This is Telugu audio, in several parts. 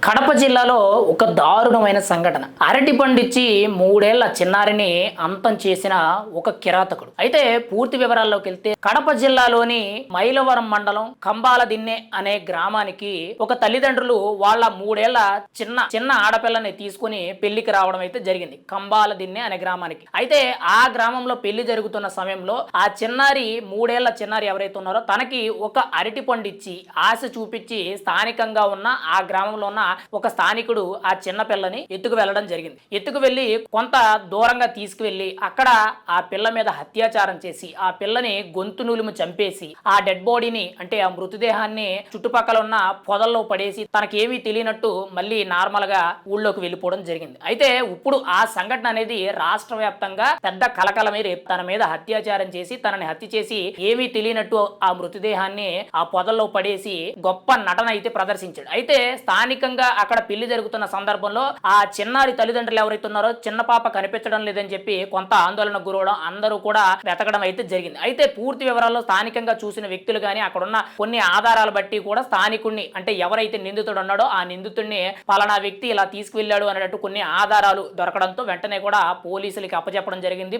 కడప జిల్లాలో ఒక దారుణమైన సంఘటన. అరటి పండిచ్చి 3 ఏళ్ల చిన్నారిని అంతం చేసిన ఒక కిరాతకుడు. అయితే పూర్తి వివరాల్లోకి వెళ్తే కడప జిల్లాలోని మైలవరం మండలం కంబాల దిన్నె అనే గ్రామానికి ఒక తల్లిదండ్రులు వాళ్ళ 3 ఏళ్ల చిన్న ఆడపిల్లని తీసుకుని పెళ్లికి రావడం అయితే జరిగింది. కంబాల దిన్నె అనే గ్రామానికి. అయితే ఆ గ్రామంలో పెళ్లి జరుగుతున్న సమయంలో ఆ చిన్నారి 3 ఏళ్ల చిన్నారి ఎవరైతే ఉన్నారో తనకి ఒక అరటి పండిచ్చి ఆశ చూపించి స్థానికంగా ఉన్న ఆ గ్రామంలో ఉన్న ఒక స్థానికుడు ఆ చిన్న పిల్లని ఎత్తుకు వెళ్ళడం జరిగింది. ఎత్తుకు వెళ్ళి కొంత దూరంగా తీసుకువెళ్ళి అక్కడ ఆ పిల్ల మీద అత్యాచారం చేసి ఆ పిల్లని గొంతు నులుము చంపేసి ఆ డెడ్ బాడీని అంటే ఆ మృతదేహాన్ని చుట్టుపక్కల ఉన్న పొదల్లో పడేసి తనకేమీ తెలియనట్టు మళ్ళీ నార్మల్ గా ఊళ్ళోకి వెళ్ళిపోవడం జరిగింది. అయితే ఇప్పుడు ఆ సంఘటన అనేది రాష్ట్ర వ్యాప్తంగా పెద్ద కలకలమే రేపు తన మీద అత్యాచారం చేసి తనని హత్య చేసి ఏమీ తెలియనట్టు ఆ మృతదేహాన్ని ఆ పొదల్లో పడేసి గొప్ప నటన అయితే ప్రదర్శించాడు. అయితే స్థానికంగా అక్కడ పెళ్లి జరుగుతున్న సందర్భంలో ఆ చిన్నారి తల్లిదండ్రులు ఎవరైతే ఉన్నారో చిన్న పాప కనిపించడం లేదని చెప్పి కొంత ఆందోళన గురవడం అందరూ కూడా వెతకడం అయితే జరిగింది. అయితే పూర్తి వివరాల్లో స్థానికంగా చూసిన వ్యక్తులు కానీ అక్కడున్న కొన్ని ఆధారాలు బట్టి కూడా స్థానికుడిని అంటే ఎవరైతే నిందితుడు ఉన్నాడో ఆ నిందితుడిని పలానా వ్యక్తి ఇలా తీసుకువెళ్ళాడు అనేటట్టు కొన్ని ఆధారాలు దొరకడంతో వెంటనే కూడా పోలీసులకి అప్పచెప్పడం జరిగింది.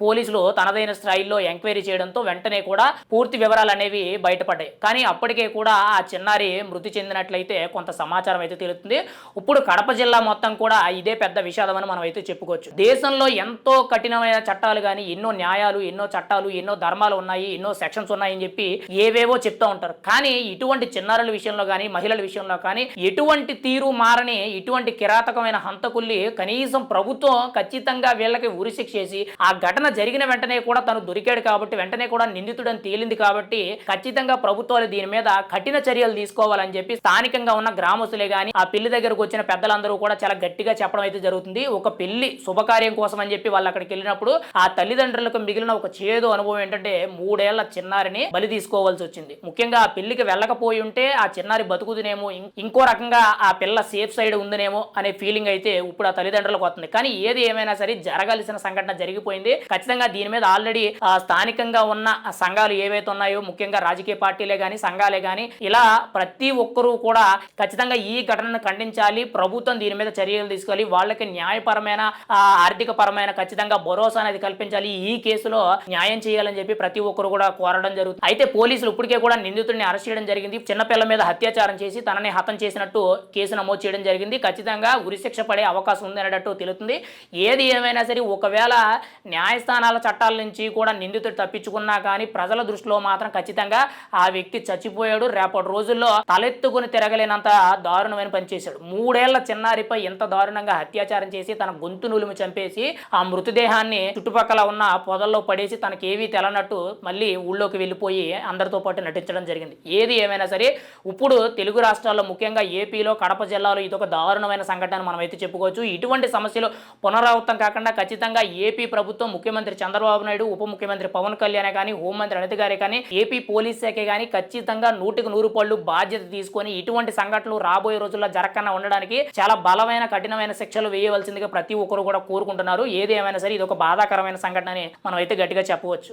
పోలీసులు తనదైన స్థాయిలో ఎంక్వైరీ చేయడంతో వెంటనే కూడా పూర్తి వివరాలు అనేవి బయటపడ్డాయి. కానీ అప్పటికే కూడా ఆ చిన్నారి మృతి చెందినట్లయితే కొంత సమాచారం అయితే తెలుస్తుంది. ఇప్పుడు కడప జిల్లా మొత్తం కూడా ఇదే పెద్ద విషాదం అని మనం అయితే చెప్పుకోవచ్చు. దేశంలో ఎంతో కఠినమైన చట్టాలు కానీ ఎన్నో న్యాయాలు ఎన్నో చట్టాలు ఎన్నో ధర్మాలు ఉన్నాయి ఎన్నో సెక్షన్స్ ఉన్నాయని చెప్పి ఏవేవో చెప్తూ ఉంటారు. కానీ ఇటువంటి చిన్నారుల విషయంలో కానీ మహిళల విషయంలో కానీ ఎటువంటి తీరు మారని ఇటువంటి కిరాతకమైన హంతకుల్ని కనీసం ప్రభుత్వం ఖచ్చితంగా వీళ్ళకి ఉరిశిక్ష చేసి ఆ ఘటన జరిగిన వెంటనే కూడా తను దొరికాడు కాబట్టి వెంటనే కూడా నిందితుడని తేలింది కాబట్టి ఖచ్చితంగా ప్రభుత్వాలు దీని మీద కఠిన చర్యలు తీసుకోవాలని చెప్పి స్థానికంగా ఉన్న గ్రామస్తులే కానీ ఆ పెళ్లి దగ్గరకు వచ్చిన పెద్దలందరూ కూడా చాలా గట్టిగా చెప్పడం అయితే జరుగుతుంది. ఒక పెళ్లి శుభకార్యం కోసం అని చెప్పి వాళ్ళు అక్కడికి వెళ్ళినప్పుడు ఆ తల్లిదండ్రులకు మిగిలిన ఒక చేదు అనుభవం ఏంటంటే 3 ఏళ్ల చిన్నారిని బలి తీసుకోవాల్సి వచ్చింది. ముఖ్యంగా ఆ పెళ్లికి వెళ్ళకపోయి ఉంటే ఆ చిన్నారి బతుకుతునేమో ఇంకో రకంగా ఆ పిల్ల సేఫ్ సైడ్ ఉందనేమో అనే ఫీలింగ్ అయితే ఇప్పుడు ఆ తల్లిదండ్రులకు వస్తుంది. కానీ ఏది ఏమైనా సరే జరగాల్సిన సంఘటన జరిగిపోయింది. ఖచ్చితంగా దీని మీద ఆల్రెడీ స్థానికంగా ఉన్న సంఘాలు ఏవైతే ఉన్నాయో ముఖ్యంగా రాజకీయ పార్టీలే కానీ సంఘాలే కానీ ఇలా ప్రతి ఒక్కరూ కూడా ఖచ్చితంగా ఈ ఘటనను ఖండించాలి. ప్రభుత్వం దీని మీద చర్యలు తీసుకోవాలి. వాళ్ళకి న్యాయపరమైన ఆర్థిక పరమైన ఖచ్చితంగా భరోసా అనేది కల్పించాలి. ఈ కేసులో న్యాయం చేయాలని చెప్పి ప్రతి ఒక్కరు కూడా కోరడం జరుగుతుంది. అయితే పోలీసులు ఇప్పటికే కూడా నిందితుడిని అరెస్ట్ చేయడం జరిగింది. చిన్నపిల్ల మీద అత్యాచారం చేసి తనని హతం చేసినట్టు కేసు నమోదు చేయడం జరిగింది. ఖచ్చితంగా ఉరిశిక్ష పడే అవకాశం ఉంది అనేటట్టు తెలుస్తుంది. ఏది ఏమైనా సరే ఒకవేళ న్యాయస్థానాల చట్టాల నుంచి కూడా నిందితుడు తప్పించుకున్నా కానీ ప్రజల దృష్టిలో మాత్రం ఖచ్చితంగా ఆ వ్యక్తి చచ్చిపోయాడు. రేపటి రోజుల్లో తలెత్తుకుని తిరగలేనంత దారుణమైన పనిచేశాడు. 3 ఏళ్ల చిన్నారిపై ఎంత దారుణంగా అత్యాచారం చేసి తన గొంతు నులిమి చంపేసి ఆ మృతదేహాన్ని చుట్టుపక్కల ఉన్న పొదల్లో పడేసి తనకేవీ తెలనట్టు మళ్ళీ ఊళ్ళోకి వెళ్ళిపోయి అందరితో పాటు నటించడం జరిగింది. ఏది ఏమైనా సరే ఇప్పుడు తెలుగు రాష్ట్రాల్లో ముఖ్యంగా ఏపీలో కడప జిల్లాలో ఇదొక దారుణమైన సంఘటన మనం అయితే చెప్పుకోవచ్చు. ఇటువంటి సమస్యలు పునరావృతం కాకుండా ఖచ్చితంగా ఏపీ ప్రభుత్వం ముఖ్యమంత్రి చంద్రబాబు నాయుడు ఉప ముఖ్యమంత్రి పవన్ కళ్యాణ్ కానీ హోంమంత్రి అనిత గారే కానీ ఏపీ పోలీస్ శాఖే కానీ ఖచ్చితంగా 100% బాధ్యత తీసుకొని ఇటువంటి సంఘటనలు రాబోయే రోజుల్లో జరగకుండా ఉండడానికి చాలా బలమైన కఠినమైన శిక్షలు వేయవలసిందిగా ప్రతి ఒక్కరు కూడా కోరుకుంటున్నారు. ఏది ఏమైనా సరే ఇది ఒక బాధాకరమైన సంఘటన అని మనం అయితే గట్టిగా చెప్పవచ్చు.